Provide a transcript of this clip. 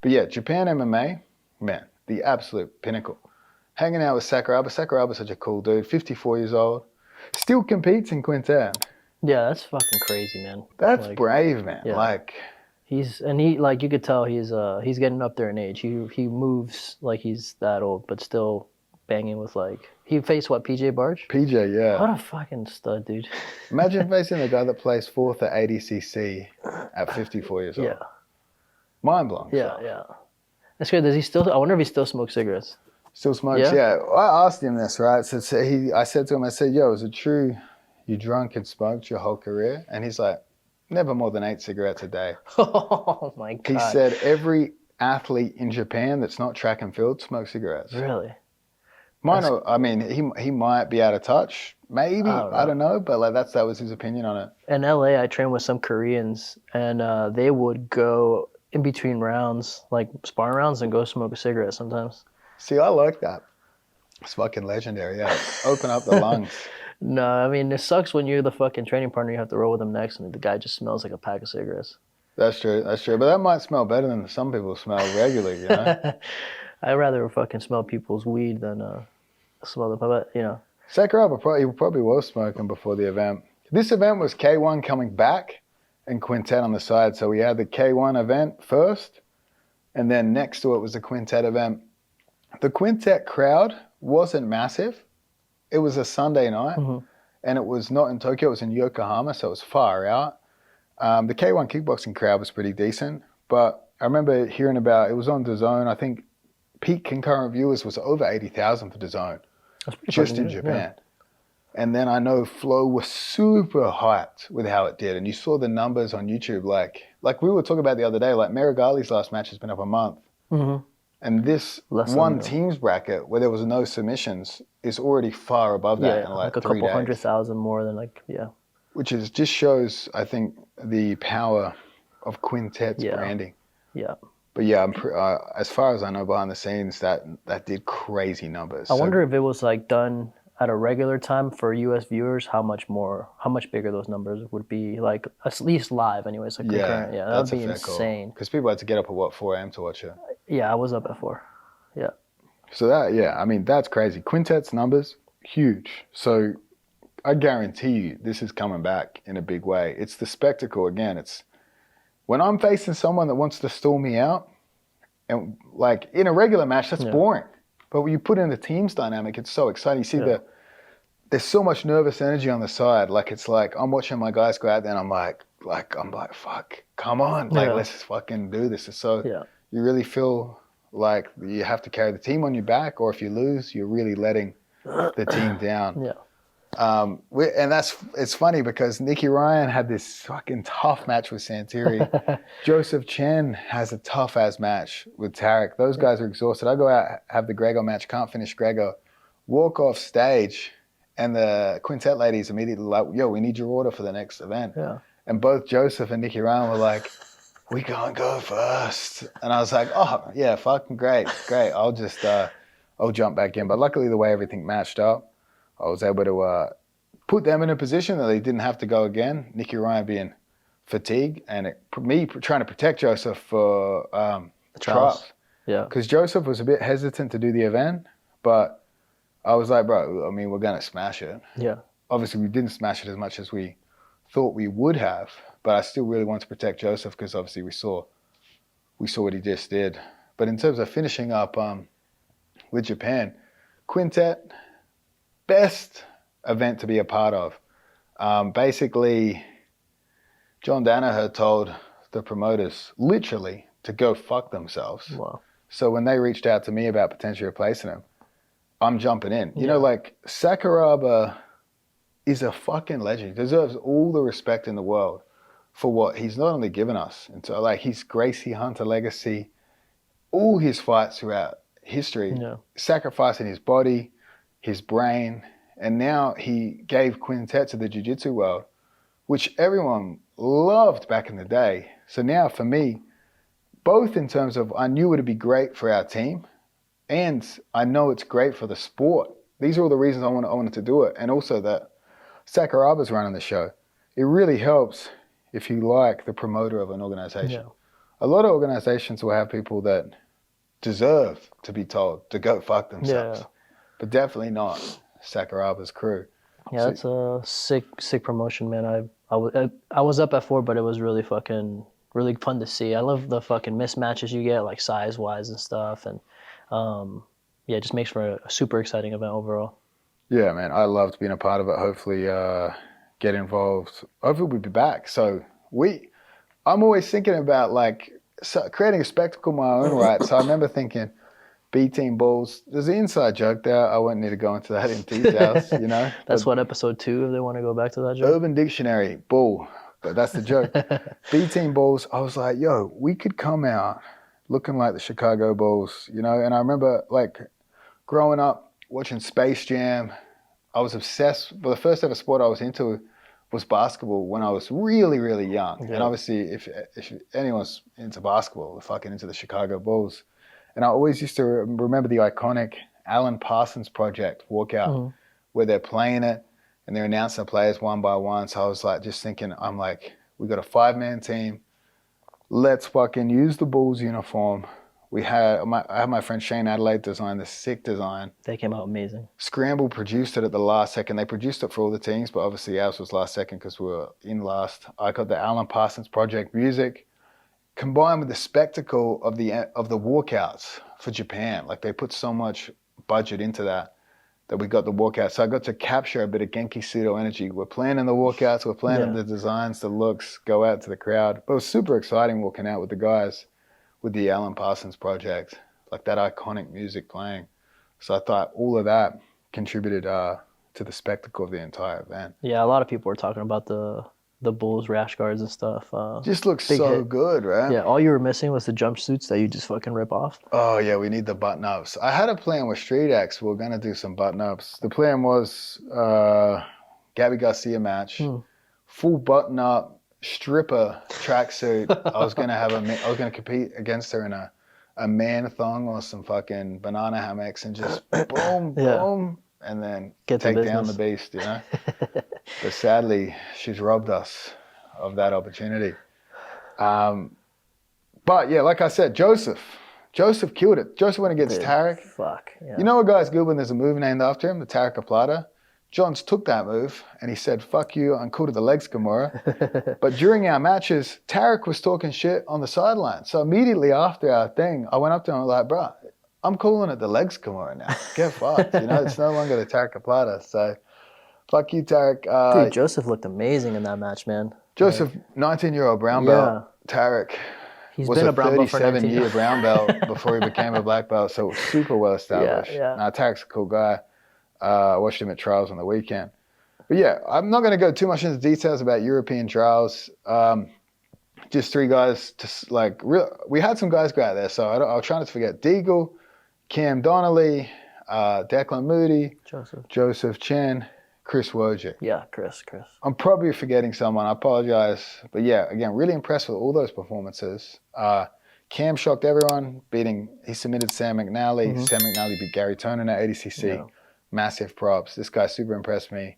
But yeah, Japan MMA, man, the absolute pinnacle. Hanging out with Sakuraba. Sakuraba's such a cool dude, 54 years old. Still competes in Quintet. Yeah, that's fucking crazy, man. That's Like, brave, man. yeah. Like, he like you could tell he's getting up there in age. He moves like he's that old, but still banging with like he faced what, PJ Barge? PJ, yeah. What a fucking stud, dude. Imagine facing the guy that placed fourth at 80cc at 54 years old. Yeah. Mind blowing. Yeah, yeah. That's good. Does he still? I wonder if he still smokes cigarettes. Still smokes, yeah. I asked him this, right? So I said to him, I said, yo, is it true you drunk and smoked your whole career? And he's like, never more than 8 cigarettes a day. Oh my God. He said every athlete in Japan that's not track and field smokes cigarettes. Really? I mean, he might be out of touch, maybe. I don't know, but like that was his opinion on it. In LA, I trained with some Koreans, and they would go in between rounds, like sparring rounds, and go smoke a cigarette sometimes. See, I like that. It's fucking legendary. Yeah, open up the lungs. No, I mean, it sucks when you're the fucking training partner. You have to roll with him next, and the guy just smells like a pack of cigarettes. That's true. But that might smell better than some people smell regularly, you know? I'd rather fucking smell people's weed than smell the, you know. Sakuraba probably was smoking before the event. This event was K1 coming back and Quintet on the side. So we had the K1 event first, and then next to it was the Quintet event. The Quintet crowd wasn't massive. It was a Sunday night, and it was not in Tokyo. It was in Yokohama, so it was far out. The K1 kickboxing crowd was pretty decent, but I remember hearing about it was on DAZN. I think peak concurrent viewers was over 80,000 for DAZN, just in Japan. Yeah. And then I know Flow was super hyped with how it did, and you saw the numbers on YouTube. Like we were talking about the other day, like Marigali's last match has been up a month. And this one teams bracket where there was no submissions is already far above that in like a 3 couple days. 100,000 more than Which is just shows, I think, the power of Quintet's branding. Yeah. But yeah, as far as I know behind the scenes, that did crazy numbers. I wonder if it was like done at a regular time for US viewers, how much bigger those numbers would be, like at least live anyways, like concurrent. Yeah, that would be insane. Because people had to get up at 4 a.m. to watch it. Yeah, I was up at 4. Yeah. So that's crazy. Quintet's numbers, huge. So I guarantee you this is coming back in a big way. It's the spectacle again. It's when I'm facing someone that wants to stall me out, and like in a regular match, that's boring. But when you put in the team's dynamic, it's so exciting. You see there's so much nervous energy on the side. Like it's like I'm watching my guys go out there and I'm like, fuck, come on. Like let's just fucking do this. It's so you really feel like you have to carry the team on your back, or if you lose, you're really letting the team down. Yeah. And it's funny because Nicky Ryan had this fucking tough match with Santiri. Joseph Chen has a tough ass match with Tarek. Those guys are exhausted. I go out, have the Gregor match, can't finish Gregor, walk off stage, and the Quintet ladies immediately like, yo, we need your order for the next event. Yeah. And both Joseph and Nicky Ryan were like, we can't go first. And I was like, oh yeah, fucking great. I'll just I'll jump back in. But luckily the way everything matched up, I was able to put them in a position that they didn't have to go again. Nicky Ryan being fatigued, and me trying to protect Joseph for trials. Yeah. Because Joseph was a bit hesitant to do the event, but I was like, bro, I mean, we're going to smash it. Yeah. Obviously, we didn't smash it as much as we thought we would have, but I still really want to protect Joseph because obviously we saw what he just did. But in terms of finishing up with Japan, Quintet, best event to be a part of. Basically, John Danaher told the promoters literally to go fuck themselves. Wow. So when they reached out to me about potentially replacing him, I'm jumping in. You know, like Sakuraba is a fucking legend. He deserves all the respect in the world for what he's not only given us, and so like his Gracie Hunter legacy, all his fights throughout history, sacrificing his body, his brain, and now he gave Quintet to the Jiu Jitsu world, which everyone loved back in the day. So now for me, both in terms of I knew it would be great for our team, and I know it's great for the sport. These are all the reasons I wanted to do it. And also that Sakuraba's running the show. It really helps if you like the promoter of an organization. a lot of organizations will have people that deserve to be told to go fuck themselves, but definitely not Sakuraba's crew. Yeah, that's a sick promotion, man. I was up at 4, but it was really fun to see. I love the fucking mismatches you get, like size wise and stuff, and yeah, it just makes for a super exciting event overall. Yeah, man, I loved being a part of it. Hopefully, get involved. Hopefully, we'll be back. So I'm always thinking about like creating a spectacle my own right. So I remember thinking, B team bulls. There's an inside joke there. I won't need to go into that in details. You know, that's what episode 2. If they want to go back to that joke. Urban Dictionary bull, but that's the joke. B team bulls. I was like, yo, we could come out looking like the Chicago Bulls. You know, and I remember like growing up watching Space Jam. I was obsessed. Well, the first ever sport I was into was basketball when I was really, really young. Yeah. And obviously, if anyone's into basketball, they're fucking into the Chicago Bulls. And I always used to remember the iconic Alan Parsons Project walkout where they're playing it and they're announcing the players one by one. So I was like, just thinking, I'm like, we got a 5-man team. Let's fucking use the Bulls uniform. I had my friend Shane Adelaide design this sick design. They came out amazing. Scramble produced it at the last second. They produced it for all the teams, but obviously ours was last second because we were in last. I got the Alan Parsons Project music combined with the spectacle of the walkouts for Japan. Like they put so much budget into that we got the walkouts. So I got to capture a bit of Genki Sudo energy. We're planning the walkouts, we're planning the designs, the looks, go out to the crowd. But it was super exciting walking out with the guys with the Alan Parsons Project, like that iconic music playing. So I thought all of that contributed to the spectacle of the entire event. Yeah, a lot of people were talking about the Bulls rash guards and stuff. Just looks so good, right? Yeah, all you were missing was the jumpsuits that you just fucking rip off. Oh yeah, we need the button-ups. I had a plan with Street X. We were gonna do some button-ups. The plan was Gabby Garcia match, full button-up stripper tracksuit. I was gonna compete against her in a man thong or some fucking banana hammocks and just boom, boom, and then take down the beast, you know. But sadly, she's robbed us of that opportunity. But yeah, like I said, Joseph killed it. Joseph went against Tarek. Fuck. Yeah. You know a guy's good when there's a move named after him, the Tarek Plata. Johns took that move and he said, fuck you, I'm cool to the legs, Kimura. But during our matches, Tarek was talking shit on the sideline. So immediately after our thing, I went up to him and was like, bro, I'm calling it the legs, Kimura now. Get fucked. You know, it's no longer the Tarek Plata. So fuck you, Tarek. Dude, Joseph looked amazing in that match, man. Joseph, 19-year-old brown belt. Tarek was been a brown belt for 37-year brown belt before he became a black belt. So super well established. Yeah. Now, Tarek's a cool guy. I watched him at trials on the weekend. But yeah, I'm not going to go too much into details about European trials. Just 3 guys. We had some guys go out there, so I'll try not to forget Deagle, Cam Donnelly, Declan Moody, Joseph Chen, Chris Wojcik. Yeah, Chris. I'm probably forgetting someone. I apologize. But yeah, again, really impressed with all those performances. Cam shocked everyone, he submitted Sam McNally. Sam McNally beat Gary Tonin at ADCC. Yeah. Massive props. This guy super impressed me.